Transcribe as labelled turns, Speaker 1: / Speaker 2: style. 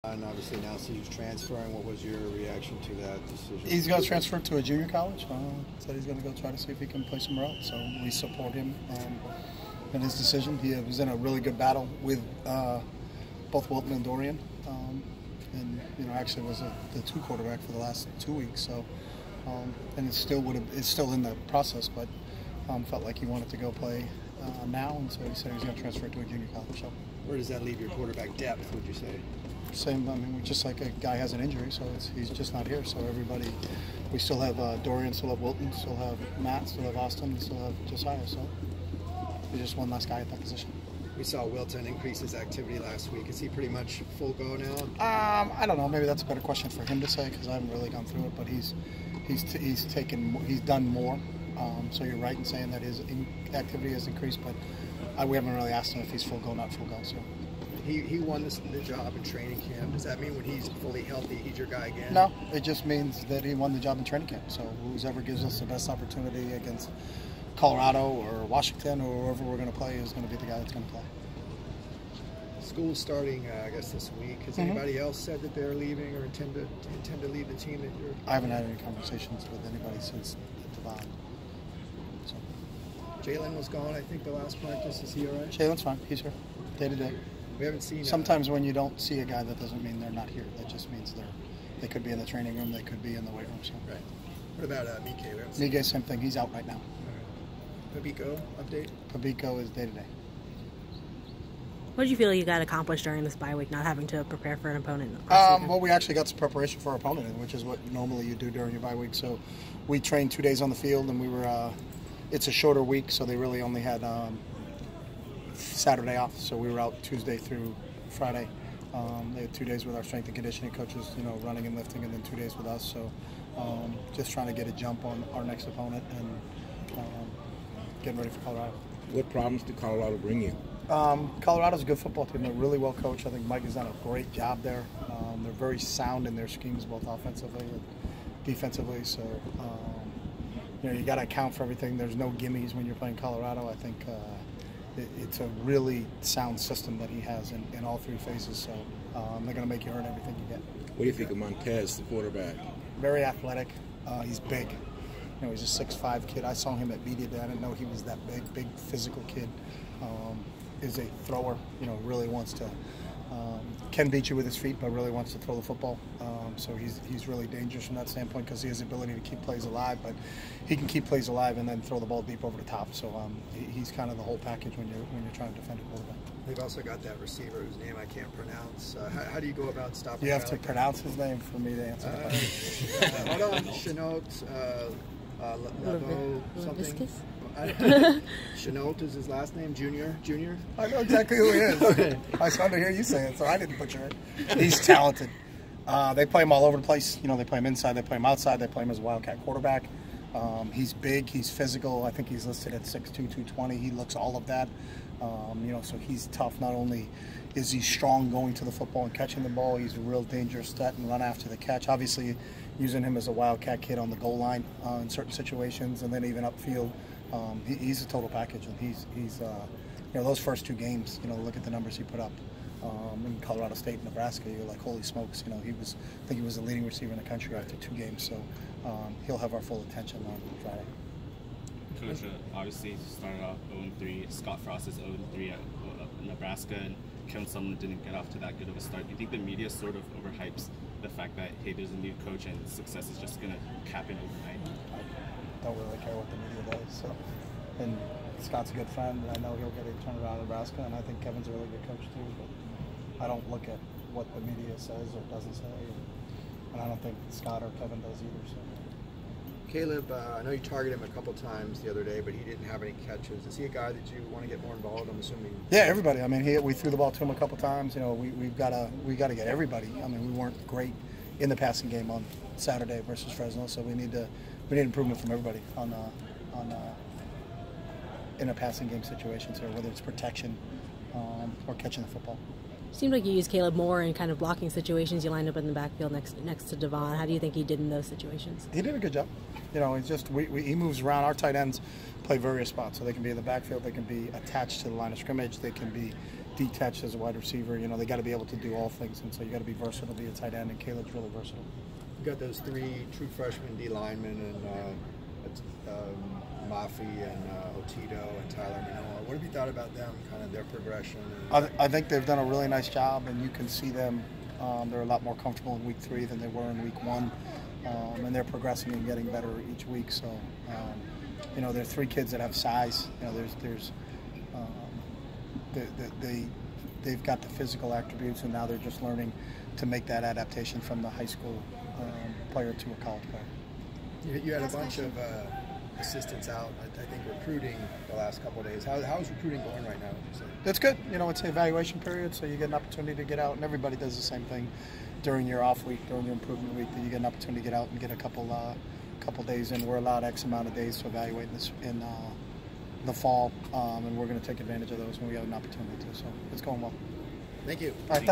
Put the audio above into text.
Speaker 1: And obviously now he's transferring. What was your reaction to that decision?
Speaker 2: He's going to transfer to a junior college. Said he's going to go try to see if he can play somewhere else. So we support him in his decision. He was in a really good battle with both Wilton and Dorian, and actually was the two quarterback for the last 2 weeks. So and it's still in the process, but felt like he wanted to go play now, and so he said he's going to transfer to a junior college. So
Speaker 1: where does that leave your quarterback depth, would you say?
Speaker 2: Same. I mean, just like a guy has an injury, so he's just not here. So everybody, we still have Dorian, still have Wilton, still have Matt, still have Austin, and still have Josiah. So there's just one last guy at that position.
Speaker 1: We saw Wilton increase his activity last week. Is he pretty much full go now?
Speaker 2: I don't know. Maybe that's a better question for him to say because I haven't really gone through it. But he's done more. So you're right in saying that his activity has increased, but we haven't really asked him if he's full go, not full go. So.
Speaker 1: He won the job in training camp. Does that mean when he's fully healthy, he's your guy again?
Speaker 2: No, it just means that he won the job in training camp. So whoever gives us the best opportunity against Colorado or Washington or whoever we're going to play is going to be the guy that's going to play.
Speaker 1: School's starting, I guess, this week. Has anybody else said that they're leaving or intend to leave the team?
Speaker 2: I haven't had any conversations with anybody since Devon. So.
Speaker 1: Jalen was gone, I think, the last practice. Is he all right?
Speaker 2: Jalen's fine. He's here, day to day.
Speaker 1: We haven't seen.
Speaker 2: Sometimes when you don't see a guy, that doesn't mean they're not here. That just means they could be in the training room. They could be in the weight room. So.
Speaker 1: Right. What about Mike?
Speaker 2: Mike, same thing. He's out right now.
Speaker 1: All right. Pabico update.
Speaker 2: Pabico is day to day.
Speaker 3: What did you feel you got accomplished during this bye week, not having to prepare for an opponent?
Speaker 2: Well, we actually got some preparation for our opponent, which is what normally you do during your bye week. So we trained 2 days on the field, and we were. It's a shorter week, so they really only had Saturday off. So we were out Tuesday through Friday. They had 2 days with our strength and conditioning coaches, running and lifting, and then 2 days with us. So just trying to get a jump on our next opponent and getting ready for Colorado.
Speaker 4: What problems did Colorado bring you?
Speaker 2: Colorado's a good football team. They're really well coached. I think Mike has done a great job there. They're very sound in their schemes, both offensively and defensively. So, you got to account for everything. There's no gimmies when you're playing Colorado. I think it's a really sound system that he has in all three phases. So they're going to make you earn everything you get.
Speaker 4: What do you think of Montez, the quarterback?
Speaker 2: Very athletic. He's big. He's a 6'5" kid. I saw him at media day. I didn't know he was that big physical kid. Is a thrower, really wants to, can beat you with his feet, but really wants to throw the football. So he's really dangerous from that standpoint because he has the ability to keep plays alive, but he can keep plays alive and then throw the ball deep over the top. So he's kind of the whole package when you're trying to defend a quarterback.
Speaker 1: They've also got that receiver whose name I can't pronounce. How do you go about stopping?
Speaker 2: You have to pronounce his name for me to answer the question.
Speaker 1: Hold on, Chenault, Lavo, something. Chenault is his last name. Junior.
Speaker 2: I know exactly who he is. Okay. I started to hear you say it, so I didn't butcher it. He's talented. They play him all over the place. They play him inside, they play him outside, they play him as a Wildcat quarterback. He's big, he's physical. I think he's listed at 6'2", 220. He looks all of that. So he's tough. Not only is he strong going to the football and catching the ball, he's a real dangerous threat and run after the catch. Obviously, using him as a Wildcat kid on the goal line in certain situations, and then even upfield. He's a total package, and he's those first two games. Look at the numbers he put up in Colorado State and Nebraska. You're like, holy smokes! I think he was the leading receiver in the country after 2 games. So he'll have our full attention on Friday.
Speaker 5: Coach, obviously started off 0-3. Scott Frost is 0-3 at Nebraska, and Kevin Sumlin didn't get off to that good of a start. Do you think the media sort of overhypes the fact that, hey, there's a new coach and success is just going to happen overnight?
Speaker 2: I don't really care what the media does. So, and Scott's a good friend, and I know he'll get a turnaround in Nebraska, and I think Kevin's a really good coach too. But I don't look at what the media says or doesn't say, and I don't think Scott or Kevin does either. So.
Speaker 1: Caleb, I know you targeted him a couple times the other day, but he didn't have any catches. Is he a guy that you want to get more involved? I'm assuming.
Speaker 2: Yeah, everybody. I mean, we threw the ball to him a couple times. We've got to get everybody. I mean, we weren't great in the passing game on Saturday versus Fresno, so we need improvement from everybody in a passing game situation, so whether it's protection or catching the football.
Speaker 3: Seemed like you used Caleb more in kind of blocking situations. You lined up in the backfield next to Devon. How do you think he did in those situations?
Speaker 2: He did a good job. It's just he moves around. Our tight ends play various spots, so they can be in the backfield, they can be attached to the line of scrimmage, they can be detached as a wide receiver. You know, they got to be able to do all things, and so you got to be versatile, be a tight end, and Caleb's really versatile.
Speaker 1: You got those 3 true freshman D linemen and Mafi and Otito and Tyler Manoa. What have you thought about them, kind of their progression?
Speaker 2: I think they've done a really nice job, and you can see them. They're a lot more comfortable in week 3 than they were in week 1, and they're progressing and getting better each week. So, you know, they're 3 kids that have size. You know, they've got the physical attributes, and now they're just learning to make that adaptation from the high school player to a college player.
Speaker 1: You had a bunch of assistants out, I think, recruiting the last couple of days. How's recruiting going right now, would you say?
Speaker 2: It's good. You know, it's an evaluation period, so you get an opportunity to get out, and everybody does the same thing during your off week, during your improvement week, that you get an opportunity to get out and get a couple days in. We're allowed X amount of days to evaluate this in the fall, and we're going to take advantage of those when we have an opportunity to. So it's going well.
Speaker 1: Thank you.
Speaker 2: All right, thanks.